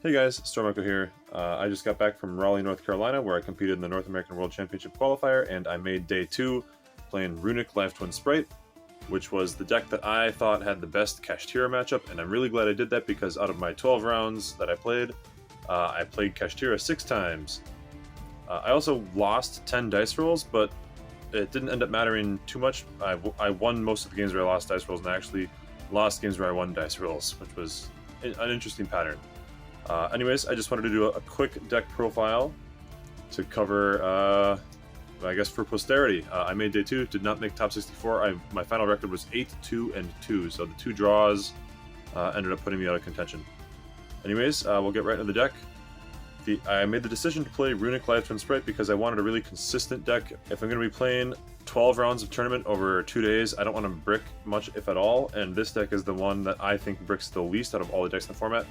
Hey guys, Stormako here. I just got back from Raleigh, North Carolina, where I competed in the North American World Championship Qualifier, and I made day 2 playing Runick Live Twin Spright, which was the deck that I thought had the best Kashtira matchup, and I'm really glad I did that because out of my 12 rounds that I played Kashtira 6 times. I also lost 10 dice rolls, but it didn't end up mattering too much. I won most of the games where I lost dice rolls, and I actually lost games where I won dice rolls, which was an interesting pattern. Anyways, I just wanted to do a quick deck profile to cover, I guess, for posterity. I made day 2, did not make top 64. My final record was 8-2-2, so the 2 draws ended up putting me out of contention. Anyways, we'll get right into the deck. I made the decision to play Runick Live Twin Spright because I wanted a really consistent deck. If I'm going to be playing 12 rounds of tournament over 2 days, I don't want to brick much, if at all, and this deck is the one that I think bricks the least out of all the decks in the format.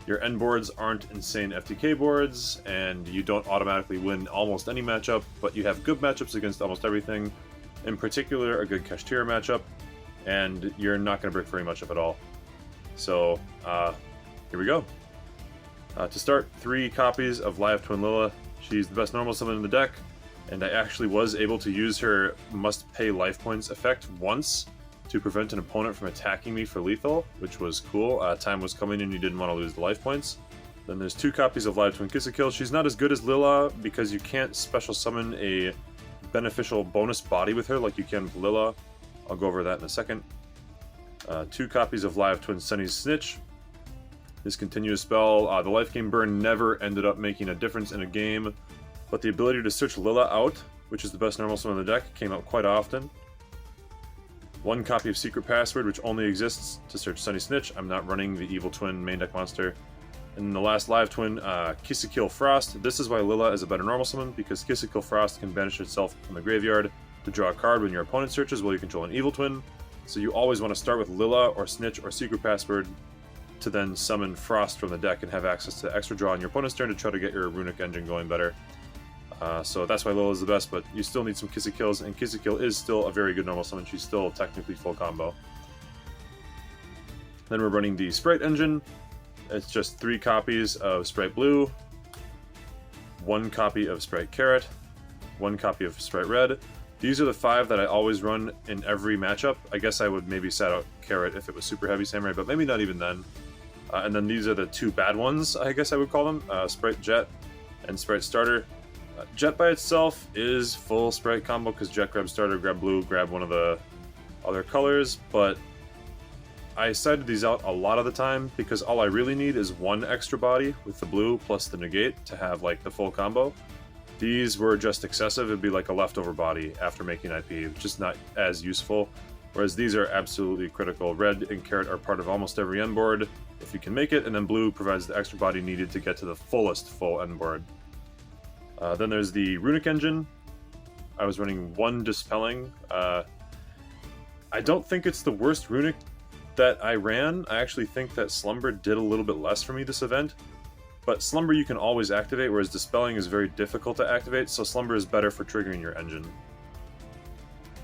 Your end boards aren't insane FTK boards, and you don't automatically win almost any matchup, but you have good matchups against almost everything. In particular, a good Kashtira matchup, and you're not going to brick very much of it all. So, here we go. To start, 3 copies of Live Twin Lila. She's the best normal summon in the deck, and I actually was able to use her must-pay life points effect once to prevent an opponent from attacking me for lethal, which was cool. Time was coming and you didn't want to lose the life points. Then there's 2 copies of Live Twin Kill. She's not as good as Lila because you can't special summon a beneficial bonus body with her like you can with Lila. I'll go over that in a second. 2 copies of Live Twin Sunny's Snitch. This continuous spell, the life gain burn never ended up making a difference in a game, but the ability to search Lila out, which is the best normal summon in the deck, came out quite often. 1 copy of Secret Password, which only exists to search Sunny Snitch. I'm not running the Evil Twin main deck monster. And the last Live Twin, Kill Frost. This is why Lila is a better normal summon, because Kill Frost can banish itself from the graveyard to draw a card when your opponent searches while you control an Evil Twin. So you always want to start with Lila or Snitch or Secret Password to then summon Frost from the deck and have access to extra draw on your opponent's turn to try to get your Runick engine going better. So that's why Lila is the best, but you still need some Kills, and Kill is still a very good normal summon. She's still technically full combo. Then we're running the Spright engine. It's just 3 copies of Spright Blue, 1 copy of Spright Carrot, 1 copy of Spright Red. These are the 5 that I always run in every matchup. I guess I would maybe set out Carrot if it was super heavy Samurai, but maybe not even then. And then these are the 2 bad ones, I guess I would call them, Spright Jet and Spright Starter. Jet by itself is full Spright combo because Jet grab Starter, grab Blue, grab one of the other colors, but I sided these out a lot of the time because all I really need is 1 extra body with the Blue plus the Negate to have like the full combo. These were just excessive. It'd be like a leftover body after making IP, just not as useful, whereas these are absolutely critical. Red and Carrot are part of almost every end board if you can make it, and then Blue provides the extra body needed to get to the fullest full end board. Then there's the Runick engine. I was running 1 Dispelling. I don't think it's the worst Runick that I ran. I actually think that Slumber did a little bit less for me this event. But Slumber you can always activate, whereas Dispelling is very difficult to activate, so Slumber is better for triggering your engine.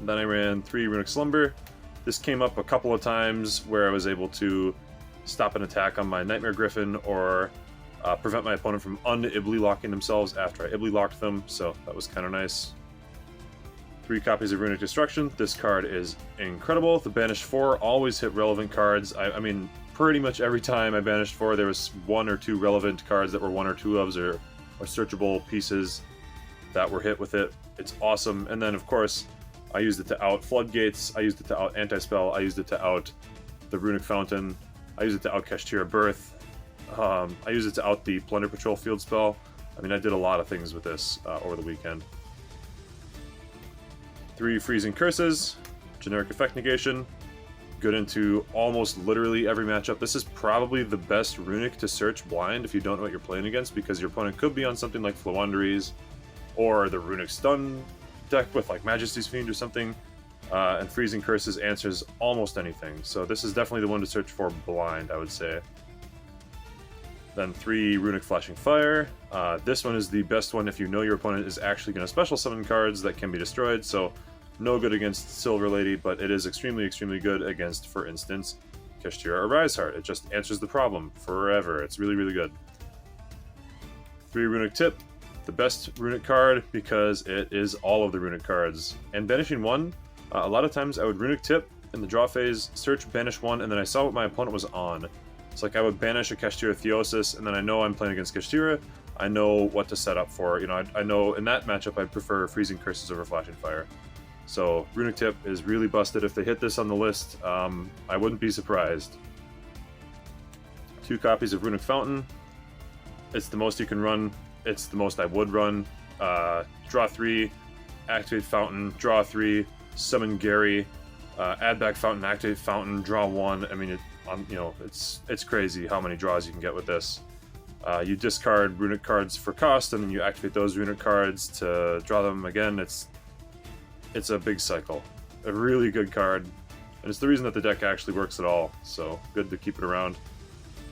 And then I ran 3 Runick Slumber. This came up a couple of times where I was able to stop an attack on my Nightmare Griffin or prevent my opponent from un-Ibly locking themselves after I Ibly locked them, so that was kind of nice. 3 copies of Runick Destruction. This card is incredible. The Banished 4 always hit relevant cards. I mean, pretty much every time I banished 4, there was 1 or 2 relevant cards that were 1 or 2 ofs or searchable pieces that were hit with it. It's awesome. And then, of course, I used it to out Floodgates, I used it to out Anti-Spell, I used it to out the Runick Fountain, I used it to out Kashtira Birth, I used it to out the Plunder Patrol field spell. I mean, I did a lot of things with this over the weekend. 3 Freezing Curses, Generic Effect Negation, good into almost literally every matchup. This is probably the best Runick to search blind if you don't know what you're playing against, because your opponent could be on something like Floowandereeze or the Runick Stun deck with like Majesty's Fiend or something, and Freezing Curses answers almost anything. So this is definitely the one to search for blind, I would say. Then 3 Runick Flashing Fire. This one is the best one if you know your opponent is actually going to special summon cards that can be destroyed, so no good against Silver Lady, but it is extremely, extremely good against, for instance, Kashtira or Rise Heart. It just answers the problem forever. It's really, really good. 3 Runick Tip, the best Runick card because it is all of the Runick cards. And banishing 1, a lot of times I would Runick Tip in the draw phase, search, banish 1, and then I saw what my opponent was on. It's like I would banish a Kashtira Theosis, and then I know I'm playing against Kashtira. I know what to set up for. You know, I know in that matchup I'd prefer Freezing Curses over Flashing Fire. So Runick Tip is really busted. If they hit this on the list, I wouldn't be surprised. 2 copies of Runick Fountain. It's the most you can run. It's the most I would run. Draw 3, activate Fountain, draw 3, summon Gary, add back Fountain, activate Fountain, draw 1. I mean, you know, it's crazy how many draws you can get with this. You discard Runick cards for cost, and then you activate those Runick cards to draw them again. It's a big cycle. A really good card, and it's the reason that the deck actually works at all, so good to keep it around.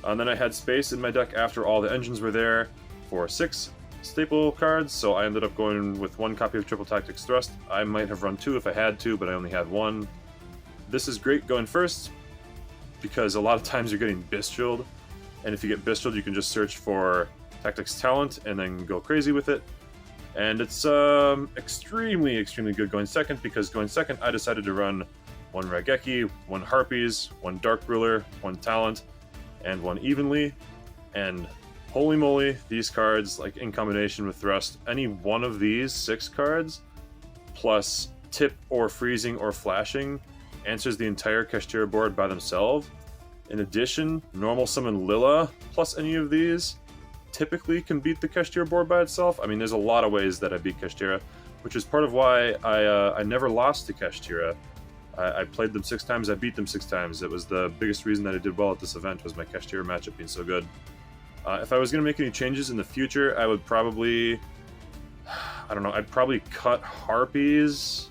And then I had space in my deck after all the engines were there for 6 staple cards, so I ended up going with 1 copy of Triple Tactics Thrust. I might have run 2 if I had to, but I only had 1. This is great going first, because a lot of times you're getting Bestialed, and if you get Bestialed, you can just search for Tactics Talent and then go crazy with it. And it's extremely, extremely good going second, because going second, I decided to run 1 Raigeki, 1 Harpies, 1 Dark Ruler, 1 Talent, and 1 Evenly. And holy moly, these cards, like in combination with Thrust, any one of these 6 cards, plus Tip or Freezing or Flashing, answers the entire Kashtira board by themselves. In addition, normal summon Lilla plus any of these typically can beat the Kashtira board by itself. I mean, there's a lot of ways that I beat Kashtira, which is part of why I never lost to Kashtira. I played them 6 times, I beat them 6 times. It was the biggest reason that I did well at this event, was my Kashtira matchup being so good. If I was going to make any changes in the future, I would probably, I don't know, I'd probably cut Harpies,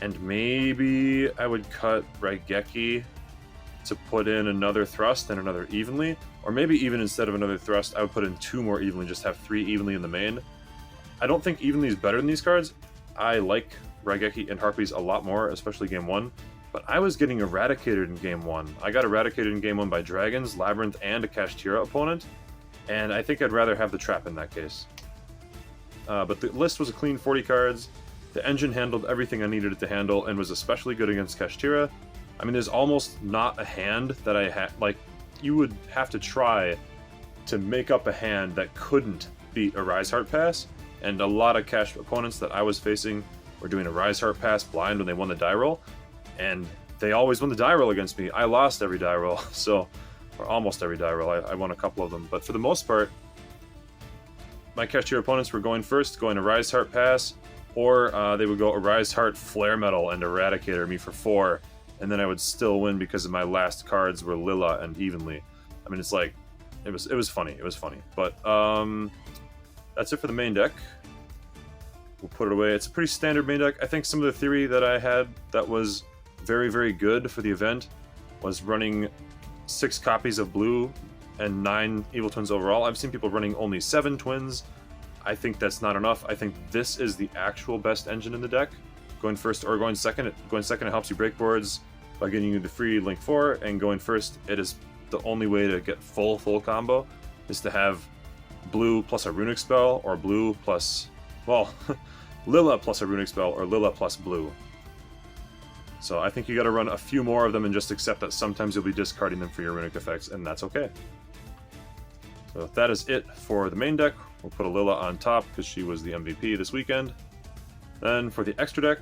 and maybe I would cut Raigeki to put in another Thrust and another Evenly, or maybe even instead of another Thrust, I would put in 2 more Evenly, just have 3 Evenly in the main. I don't think Evenly is better than these cards. I like Raigeki and Harpies a lot more, especially Game 1, but I was getting eradicated in Game 1. I got eradicated in Game 1 by Dragons, Labyrinth, and a Kashtira opponent, and I think I'd rather have the Trap in that case. But the list was a clean 40 cards. The engine handled everything I needed it to handle, and was especially good against Kashtira. I mean, there's almost not a hand that I had, like, you would have to try to make up a hand that couldn't beat a Rise Heart Pass, and a lot of Cash opponents that I was facing were doing a Rise Heart Pass blind when they won the die roll, and they always won the die roll against me. I lost every die roll, so, or almost every die roll. I won a couple of them, but for the most part, my Kashtira opponents were going first, going a Rise Heart Pass, or they would go a Rise Heart Flare Metal and Eradicator me for 4, and then I would still win because of my last cards were Lilla and Evenly. I mean, it's like, it was funny. It was funny. But that's it for the main deck. We'll put it away. It's a pretty standard main deck. I think some of the theory that I had that was very, very good for the event was running 6 copies of blue and 9 Evil Twins overall. I've seen people running only 7 twins. I think that's not enough. I think this is the actual best engine in the deck. Going first or going second. Going second, it helps you break boards by getting you the free Link 4, and going first, it is the only way to get full combo, is to have blue plus a Runick spell, or blue plus, well, Lilla plus a Runick spell, or Lilla plus blue. So I think you gotta run a few more of them and just accept that sometimes you'll be discarding them for your Runick effects, and that's okay. So that is it for the main deck. We'll put a Lilla on top because she was the MVP this weekend. Then for the extra deck,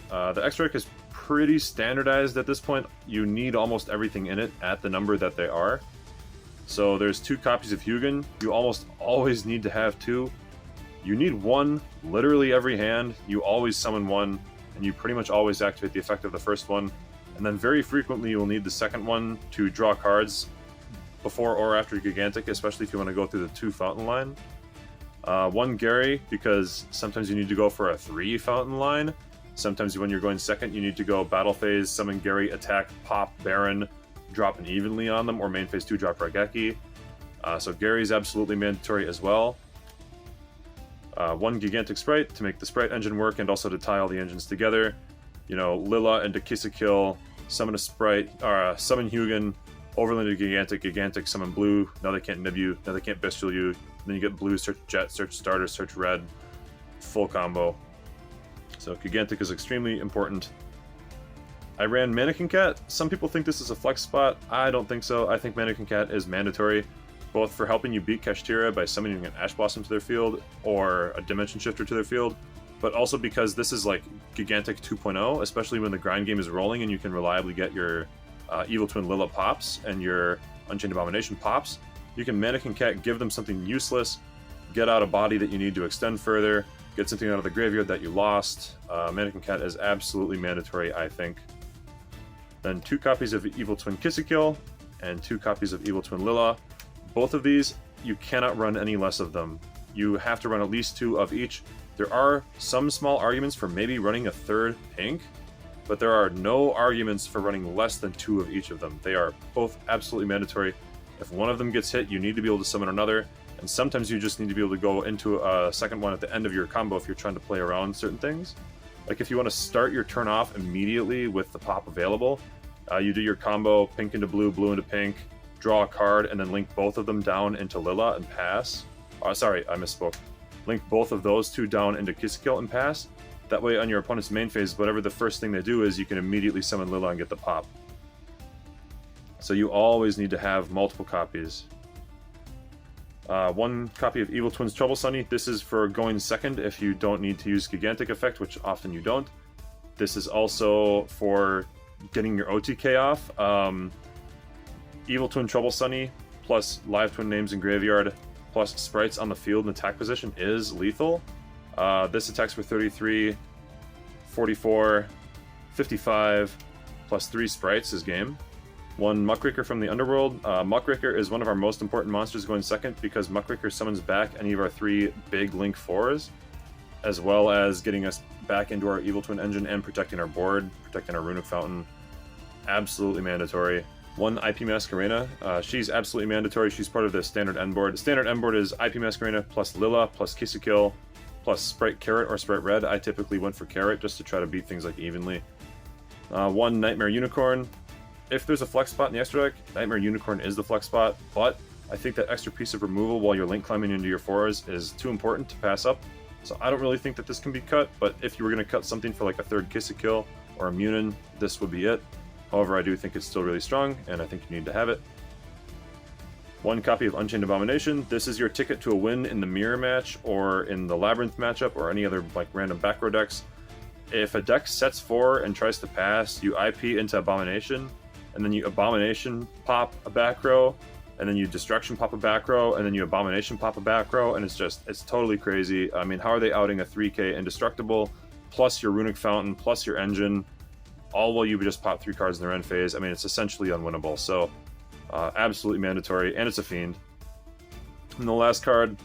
the extra deck is pretty standardized at this point. You need almost everything in it at the number that they are. So there's 2 copies of Hugin. You almost always need to have 2. You need 1 literally every hand. You always summon 1, and you pretty much always activate the effect of the first one. And then very frequently you will need the second one to draw cards before or after Gigantic, especially if you want to go through the 2 fountain line. 1 Gary, because sometimes you need to go for a 3 fountain line. Sometimes when you're going second, you need to go battle phase, summon Gary, attack, pop, Baron, drop an Evenly on them, or main phase 2 drop Raigeki. So Gary's absolutely mandatory as well. 1 Gigantic Spright to make the Spright engine work, and also to tie all the engines together. You know, Lilla and Kill, summon a Spright, or summon Hugin, Overlanded Gigantic, Gigantic, summon blue, now they can't nib you, now they can't bestial you, then you get blue, search jet, search starter, search red, full combo. So Gigantic is extremely important. I ran Mannequin Cat. Some people think this is a flex spot. I don't think so. I think Mannequin Cat is mandatory, both for helping you beat Kashtira by summoning an Ash Blossom to their field or a Dimension Shifter to their field, but also because this is like Gigantic 2.0, especially when the grind game is rolling and you can reliably get your Evil Twin Lila pops and your Unchained Abomination pops. You can Mannequin Cat, give them something useless, get out a body that you need to extend further, get something out of the graveyard that you lost. Mannequin Cat is absolutely mandatory, I think. Then 2 copies of Evil Twin Kissakill and 2 copies of Evil Twin Lila. Both of these, you cannot run any less of them. You have to run at least 2 of each. There are some small arguments for maybe running a 3rd pink, but there are no arguments for running less than 2 of each of them. They are both absolutely mandatory. If one of them gets hit, you need to be able to summon another, and sometimes you just need to be able to go into a second one at the end of your combo if you're trying to play around certain things. Like if you want to start your turn off immediately with the pop available, you do your combo, pink into blue, blue into pink, draw a card, and then link both of them down into Lila and pass. Sorry, I misspoke. Link both of those 2 down into Kissakill and pass. That way on your opponent's main phase, whatever the first thing they do is, you can immediately summon Lila and get the pop. So you always need to have multiple copies. 1 copy of Evil Twin's Trouble Sunny. This is for going second if you don't need to use Gigantic effect, which often you don't. This is also for getting your OTK off. Evil Twin Trouble Sunny plus Live Twin names in graveyard plus sprites on the field in attack position is lethal. This attacks for 33, 44, 55, plus 3 sprites is game. 1 Muckraker from the Underworld. Muckraker is one of our most important monsters going second because Muckraker summons back any of our 3 big Link 4s, as well as getting us back into our Evil Twin engine and protecting our board, protecting our Runick Fountain. Absolutely mandatory. 1 IP Masquerena. She's absolutely mandatory. She's part of the standard end board. The standard end board is IP Masquerena plus Lila plus Kissakill plus Spright Carrot or Spright Red. I typically went for Carrot just to try to beat things like evenly. 1 Nightmare Unicorn. If there's a flex spot in the extra deck, Nightmare Unicorn is the flex spot, but I think that extra piece of removal while you're link climbing into your 4s is too important to pass up. So I don't really think that this can be cut, but if you were going to cut something for like a 3rd Kissakill or a Munin, this would be it. However, I do think it's still really strong, and I think you need to have it. 1 copy of Unchained Abomination. This is your ticket to a win in the Mirror match, or in the Labyrinth matchup, or any other like random back row decks. If a deck sets 4 and tries to pass, you IP into Abomination, and then you Abomination pop a back row, and then you Destruction pop a back row, and then you Abomination pop a back row, and it's totally crazy. I mean, how are they outing a 3k Indestructible, plus your Runick Fountain, plus your engine, all while you just pop 3 cards in their end phase? I mean, it's essentially unwinnable, so absolutely mandatory, and it's a Fiend. And the last card,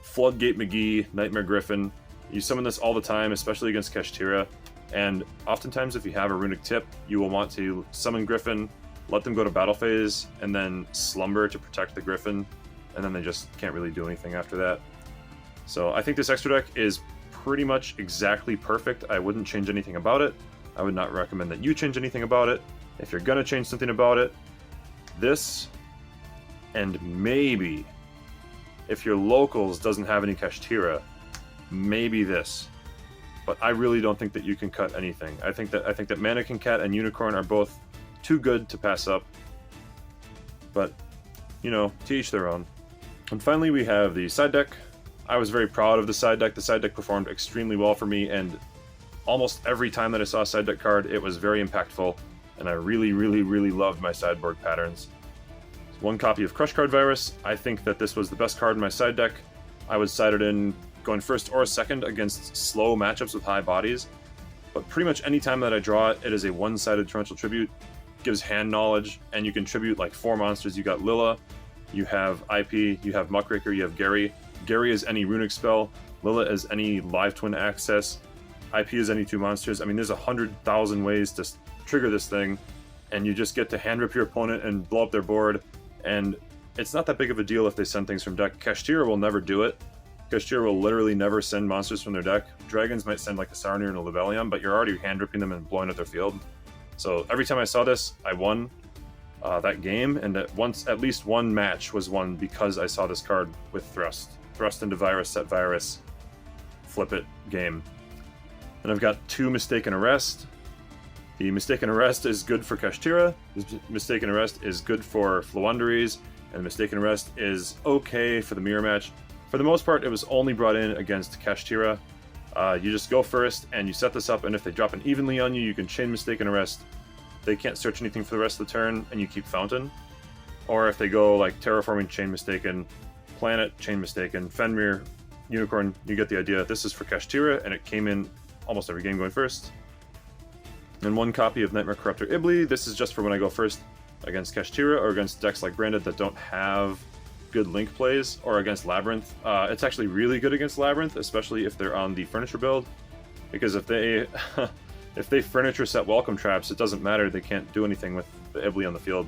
Floodgate McGee, Nightmare Griffin. You summon this all the time, especially against Kashtira, and oftentimes if you have a Runick tip, you will want to summon Griffin, let them go to battle phase, and then slumber to protect the Griffin, and then they just can't really do anything after that. So I think this extra deck is pretty much exactly perfect. I wouldn't change anything about it. I would not recommend that you change anything about it. If you're gonna change something about it, this, and maybe, if your locals doesn't have any Kashtira, maybe this. But I really don't think that you can cut anything. I think that Mannequin Cat and Unicorn are both too good to pass up. But, you know, to each their own. And finally we have the side deck. I was very proud of the side deck. The side deck performed extremely well for me, and almost every time that I saw a side deck card, it was very impactful, and I really, really, really loved my Sideboard Patterns. 1 copy of Crush Card Virus. I think that this was the best card in my side deck. I would side it in going first or second against slow matchups with high bodies, but pretty much any time that I draw it, it is a one-sided Torrential Tribute. Gives hand knowledge, and you can tribute like 4 monsters. You got Lila, you have IP, you have Muckraker, you have Gary. Gary is any Runick spell, Lila is any Live Twin access, IP is any 2 monsters. I mean, there's 100,000 ways to trigger this thing, and you just get to hand rip your opponent and blow up their board, and it's not that big of a deal if they send things from deck. Kashtira will never do it. Kashtira will literally never send monsters from their deck. Dragons might send like a Sarnir and a Levelion, but you're already hand ripping them and blowing up their field. So every time I saw this, I won. that game, and that at least one match was won because I saw this card with Thrust. Thrust into Virus, set Virus, flip it, game. And I've got 2 Mistaken Arrest. The Mistaken Arrest is good for Kashtira, the Mistaken Arrest is good for Floowandereeze, and the Mistaken Arrest is okay for the mirror match. For the most part, it was only brought in against Kashtira. You just go first, and you set this up, and if they drop an evenly on you, you can chain Mistaken Arrest. They can't search anything for the rest of the turn, and you keep Fountain. Or if they go like Terraforming, Chain Mistaken, Planet, Chain Mistaken, Fenrir, Unicorn, you get the idea. This is for Kashtira, and it came in almost every game going first. And 1 copy of Nightmare Corruptor Ibli. This is just for when I go first against Kashtira or against decks like Branded that don't have good link plays, or against Labyrinth. It's actually really good against Labyrinth, especially if they're on the furniture build, because if they if they furniture set Welcome Traps, it doesn't matter, they can't do anything with the Ibli on the field.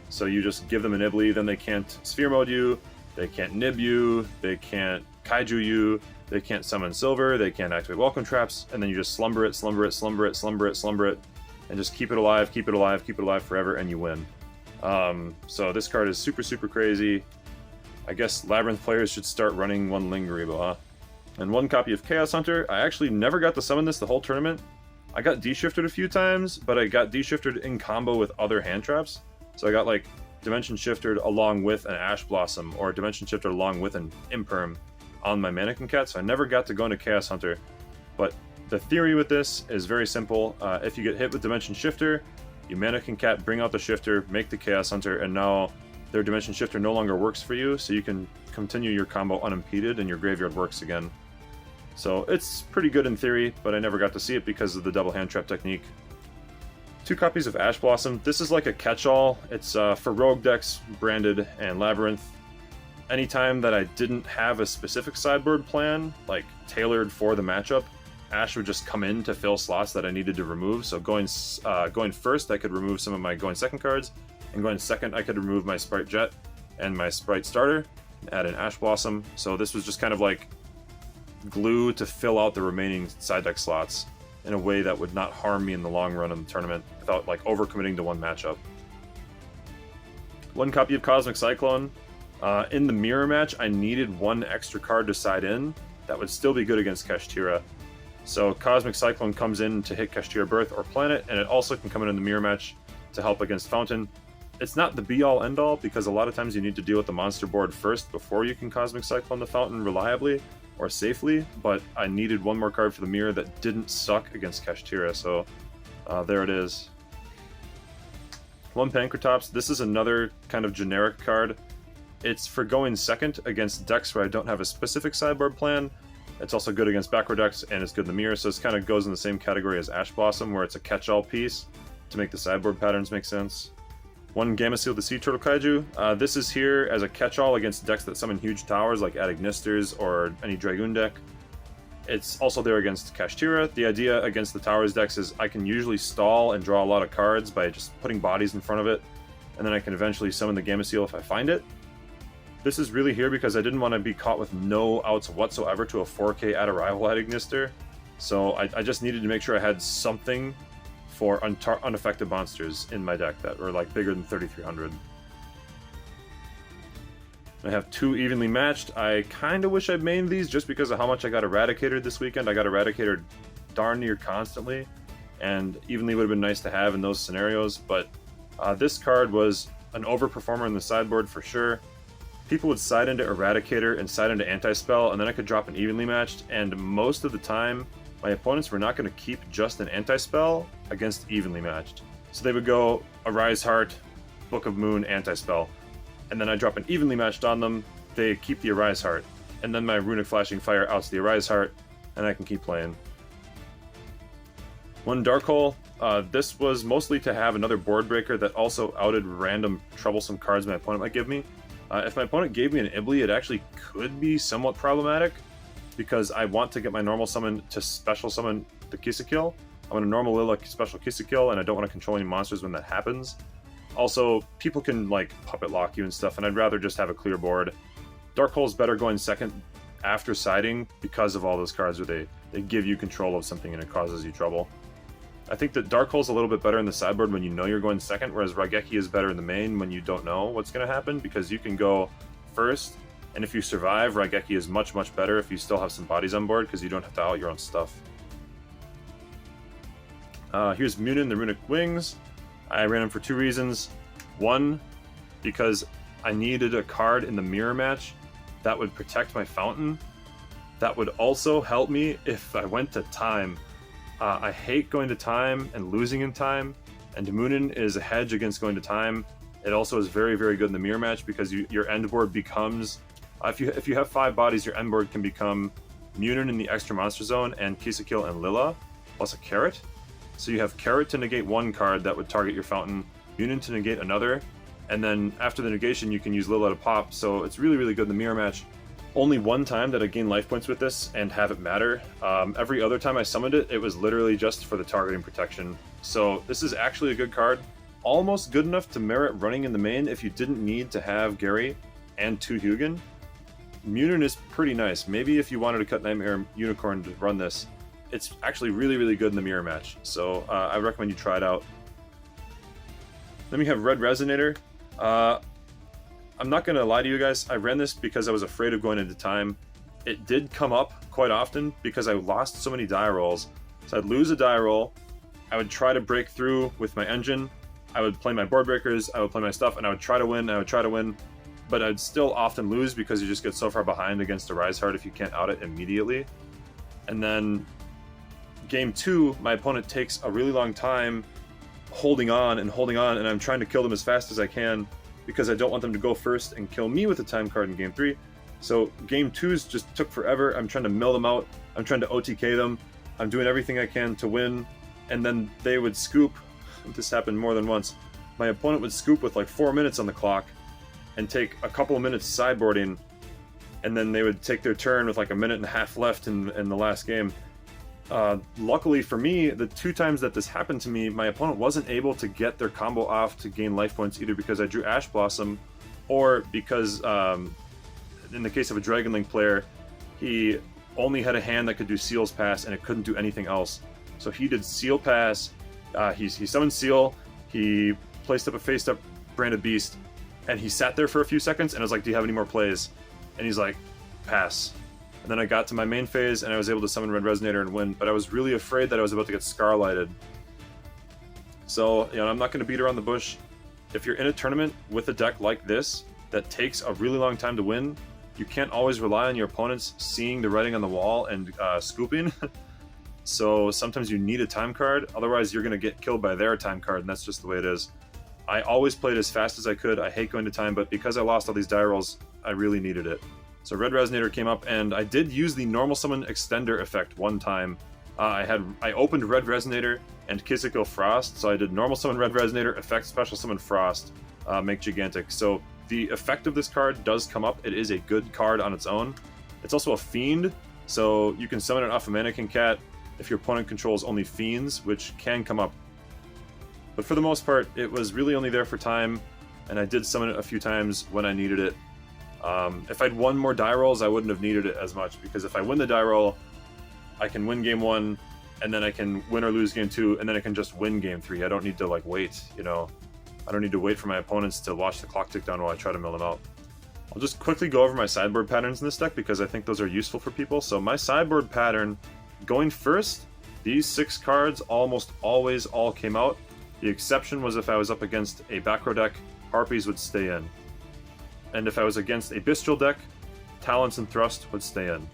So you just give them an Ibli, then they can't Sphere Mode you, they can't Nib you, they can't Kaiju you, they can't summon Silver, they can't activate Welcome Traps, and then you just slumber it, slumber it, slumber it, slumber it, slumber it, and just keep it alive, keep it alive, keep it alive forever, and you win. So this card is super, super crazy. I guess Labyrinth players should start running 1 Lingaribo, huh? And 1 copy of Chaos Hunter. I actually never got to summon this the whole tournament. I got D-shifted a few times, but I got D-shifted in combo with other hand traps. So I got like Dimension Shifted along with an Ash Blossom, or Dimension Shifted along with an Imperm on my Mannequin Cat, so I never got to go into Chaos Hunter. But the theory with this is very simple. If you get hit with Dimension Shifter, you Mannequin Cat, bring out the Shifter, make the Chaos Hunter, and now their Dimension Shifter no longer works for you, so you can continue your combo unimpeded and your graveyard works again. So it's pretty good in theory, but I never got to see it because of the double hand trap technique. 2 copies of Ash Blossom. This is like a catch-all. It's for rogue decks, Branded, and Labyrinth. Anytime that I didn't have a specific sideboard plan, like tailored for the matchup, Ash would just come in to fill slots that I needed to remove. So going first, I could remove some of my going second cards, and going second, I could remove my Spright Jet and my Spright Starter, and add an Ash Blossom. So this was just kind of like glue to fill out the remaining side deck slots in a way that would not harm me in the long run of the tournament without like overcommitting to 1 matchup. 1 copy of Cosmic Cyclone. In the mirror match, I needed 1 extra card to side in that would still be good against Kashtira. So Cosmic Cyclone comes in to hit Kashtira Birth or Planet, and it also can come in the mirror match to help against Fountain. It's not the be-all, end-all, because a lot of times you need to deal with the monster board first before you can Cosmic Cyclone the Fountain reliably or safely, but I needed 1 more card for the mirror that didn't suck against Kashtira, so there it is. 1 Pankratops. This is another kind of generic card. It's for going second against decks where I don't have a specific sideboard plan. It's also good against backward decks, and it's good in the mirror, so it kind of goes in the same category as Ash Blossom, where it's a catch-all piece to make the sideboard patterns make sense. 1 Gameciel the Sea Turtle Kaiju. This is here as a catch-all against decks that summon huge towers like Adignisters or any Dragoon deck. It's also there against Kashtira. The idea against the towers decks is I can usually stall and draw a lot of cards by just putting bodies in front of it, and then I can eventually summon the Gameciel if I find it. This is really here because I didn't want to be caught with no outs whatsoever to a 4K at arrival Adignister, so I just needed to make sure I had something for unaffected monsters in my deck that were like bigger than 3,300. I have 2 evenly matched. I kind of wish I'd mained these just because of how much I got Eradicated this weekend. I got Eradicated darn near constantly, and evenly would have been nice to have in those scenarios, but this card was an overperformer in the sideboard for sure. People would side into Eradicator and side into Anti-Spell, and then I could drop an evenly matched, and most of the time, my opponents were not going to keep just an Anti-Spell against evenly matched. So they would go Arise Heart, Book of Moon, Anti-Spell, and then I drop an evenly matched on them, they keep the Arise Heart, and then my Runick Flashing Fire outs the Arise Heart, and I can keep playing. 1 Dark Hole. This was mostly to have another board breaker that also outed random troublesome cards my opponent might give me. If my opponent gave me an Ibli, it actually could be somewhat problematic, because I want to get my normal summon to special summon the Kill. I'm going to normal Lilac special Kill, and I don't want to control any monsters when that happens. Also, people can like puppet lock you and stuff, and I'd rather just have a clear board. Dark Hole's better going second after siding because of all those cards where they give you control of something and it causes you trouble. I think that Dark Hole's a little bit better in the sideboard when you know you're going second, whereas Raigeki is better in the main when you don't know what's going to happen, because you can go first, and if you survive, Raigeki is much, much better if you still have some bodies on board, because you don't have to out your own stuff. Here's Munin, the Runick Wings. I ran him for 2 reasons. One, because I needed a card in the mirror match that would protect my fountain. That would also help me if I went to time. I hate going to time and losing in time, and Munin is a hedge against going to time. It also is very, very good in the mirror match because your end board becomes... if you have 5 bodies, your end board can become Munin in the extra monster zone and Kisakil and Lila, plus a carrot. So you have carrot to negate 1 card that would target your fountain, Munin to negate another, and then after the negation you can use Lila to pop, so it's really, really good in the mirror match. Only 1 time that I gained life points with this and have it matter. Every other time I summoned it, it was literally just for the targeting protection. So this is actually a good card. Almost good enough to merit running in the main if you didn't need to have Gary and 2 Hugin. Munin is pretty nice. Maybe if you wanted to cut Nightmare Unicorn to run this, it's actually really, really good in the mirror match. So I recommend you try it out. Then we have Red Resonator. I'm not going to lie to you guys, I ran this because I was afraid of going into time. It did come up quite often because I lost so many die rolls. So I'd lose a die roll, I would try to break through with my engine, I would play my board breakers, I would play my stuff, and I would try to win, but I'd still often lose because you just get so far behind against a Rise Heart if you can't out it immediately. And then game 2, my opponent takes a really long time holding on, and I'm trying to kill them as fast as I can, because I don't want them to go first and kill me with a time card in game 3. So game 2's just took forever. I'm trying to mill them out. I'm trying to OTK them. I'm doing everything I can to win. And then they would scoop. This happened more than once. My opponent would scoop with like 4 minutes on the clock and take a couple of minutes sideboarding. And then they would take their turn with like 1.5 minutes left in the last game. Luckily for me, the 2 times that this happened to me, my opponent wasn't able to get their combo off to gain life points, either because I drew Ash Blossom, or because, in the case of a Dragon Link player, he only had a hand that could do Seal's Pass, and it couldn't do anything else. So he did Seal Pass, he summoned Seal, he placed up a face-up Branded Beast, and he sat there for a few seconds, and I was like, do you have any more plays? And he's like, pass. And then I got to my main phase, and I was able to summon Red Resonator and win, but I was really afraid that I was about to get Scarlighted. So, I'm not going to beat around the bush. If you're in a tournament with a deck like this, that takes a really long time to win, you can't always rely on your opponents seeing the writing on the wall and scooping. So sometimes you need a time card, otherwise you're going to get killed by their time card, and that's just the way it is. I always played as fast as I could. I hate going to time, but because I lost all these die rolls, I really needed it. So Red Resonator came up, and I did use the normal summon extender effect 1 time. I opened Red Resonator and Kisakil Frost, so I did normal summon Red Resonator, effect special summon Frost, make Gigantic. So the effect of this card does come up. It is a good card on its own. It's also a Fiend, so you can summon it off a Mannequin Cat if your opponent controls only Fiends, which can come up. But for the most part, it was really only there for time, and I did summon it a few times when I needed it. If I'd won more die rolls, I wouldn't have needed it as much, because if I win the die roll, I can win game 1, and then I can win or lose game 2, and then I can just win game 3. I don't need to wait, I don't need to wait for my opponents to watch the clock tick down while I try to mill them out. I'll just quickly go over my sideboard patterns in this deck, because I think those are useful for people. So my sideboard pattern, going first, these 6 cards almost always all came out. The exception was if I was up against a back row deck, Harpies would stay in. And if I was against a Bestial deck, Talents and Thrust would stay in.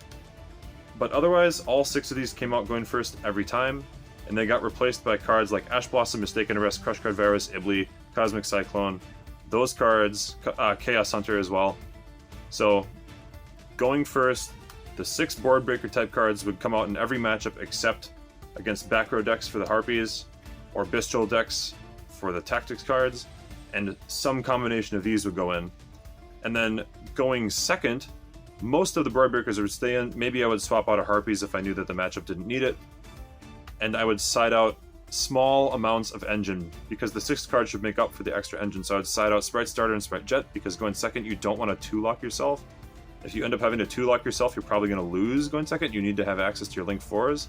But otherwise, all 6 of these came out going first every time, and they got replaced by cards like Ash Blossom, Mistaken Arrest, Crush Card Varus, Ibli, Cosmic Cyclone. Those cards, Chaos Hunter as well. So, going first, the 6 board breaker type cards would come out in every matchup except against back row decks for the Harpies, or Bestial decks for the Tactics cards, and some combination of these would go in. And then going second, most of the board breakers would stay in. Maybe I would swap out a Harpies if I knew that the matchup didn't need it. And I would side out small amounts of engine, because the 6th card should make up for the extra engine. So I would side out Spright Starter and Spright Jet, because going second, you don't want to 2-lock yourself. If you end up having to 2-lock yourself, you're probably going to lose going second. You need to have access to your Link 4s.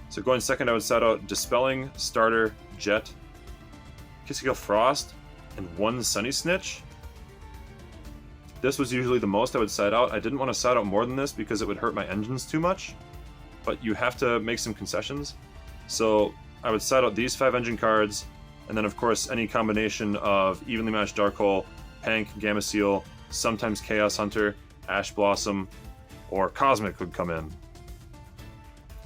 So going second, I would set out Dispelling, Starter, Jet, Kissing Frost, and 1 Sunny Snitch. This was usually the most I would side out. I didn't want to side out more than this because it would hurt my engines too much, but you have to make some concessions. So I would side out these 5 engine cards, and then of course any combination of Evenly Matched Dark Hole, Pank, Gamma Seal, sometimes Chaos Hunter, Ash Blossom, or Cosmic would come in.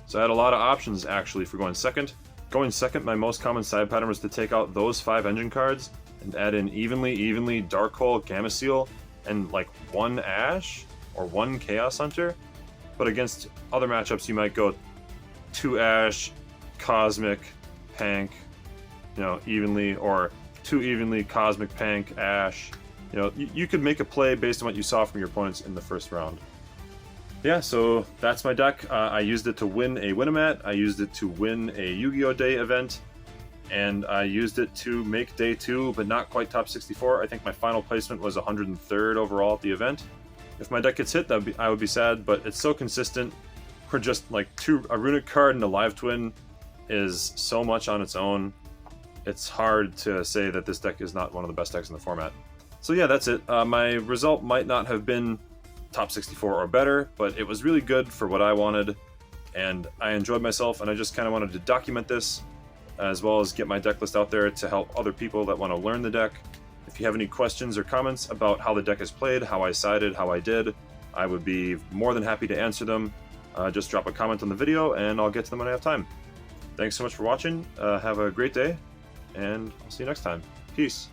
So I had a lot of options actually for going second. Going second, my most common side pattern was to take out those 5 engine cards and add in Evenly, Dark Hole, Gamma Seal, and like 1 Ash or 1 Chaos Hunter. But against other matchups, you might go 2 Ash, Cosmic, Pank, you know, evenly, or 2 evenly, Cosmic, Pank, Ash. You know, you could make a play based on what you saw from your opponents in the first round. Yeah, so that's my deck. I used it to win a Winamat, I used it to win a Yu-Gi-Oh! Day event, and I used it to make day 2, but not quite top 64. I think my final placement was 103rd overall at the event. If my deck gets hit, I would be sad, but it's so consistent. For just like a Runick card and a Live Twin is so much on its own. It's hard to say that this deck is not one of the best decks in the format. So yeah, that's it. My result might not have been top 64 or better, but it was really good for what I wanted, and I enjoyed myself, and I just kind of wanted to document this, as well as get my deck list out there to help other people that want to learn the deck. If you have any questions or comments about how the deck is played, how I sided, how I did, I would be more than happy to answer them. Just drop a comment on the video, and I'll get to them when I have time. Thanks so much for watching, have a great day, and I'll see you next time. Peace.